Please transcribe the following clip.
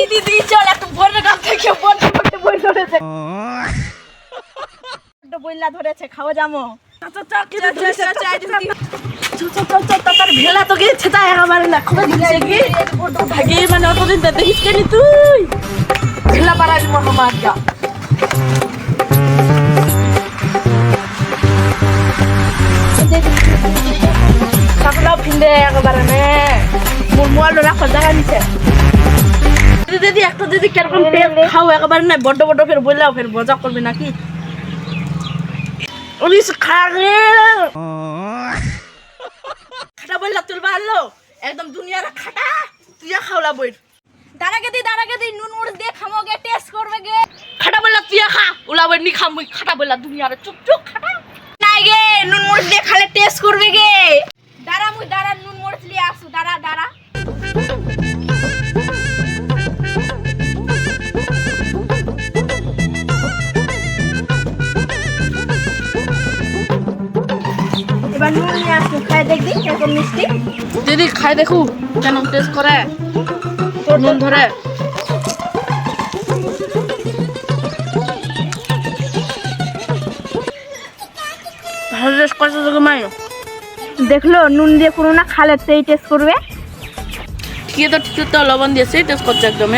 দিদি চল একটু বনের কাছ থেকে বন্যা করতে বই ধরেছে বইলা ধরেছে খাওয়া যামো তার ভেলা তো গেছে তাই আমার না খুব দিছে কি ভাগে মানে অতদিন দেখিস কেনি তুই ভেলা পারালি মোহাম্মদ যা সাকলাও ফিন্দে একবারে নে মোর মোবাইল রাখো জায়গা নিচে দিদি একটা দিদি কেরকম খাও একবারে না বড় বড় ফের বললাও ফের মজা করবে নাকি উনিস খাগে খাটা বললা তুলবা আলো একদম দুনিয়ার খাটা তুই খাওলা বই দাঁড়াকে দি নুন মুড় দিয়ে খামোগে টেস্ট করবে গে খাটা বললা তুই খা উলা বই নি খামই খাটা বললা দুনিয়ার চুপ চুপ খাটা নাই গে নুন মুড় দিয়ে খালে টেস্ট করবে গে দাঁড়া নুন মুড় দিয়ে আসু দাঁড়া এবার নুন নিয়ে আসু খাই দেখবি কেমন মিষ্টি দিদি খাই দেখু কেন টেস্ট করে তোর নুন ধরে ভালো টেস্ট করছে তোকে মাইও দেখলো নুন দিয়ে পুরো না খালে সেই টেস্ট করবে কি তো লবণ দিয়ে সেই টেস্ট করছে একদম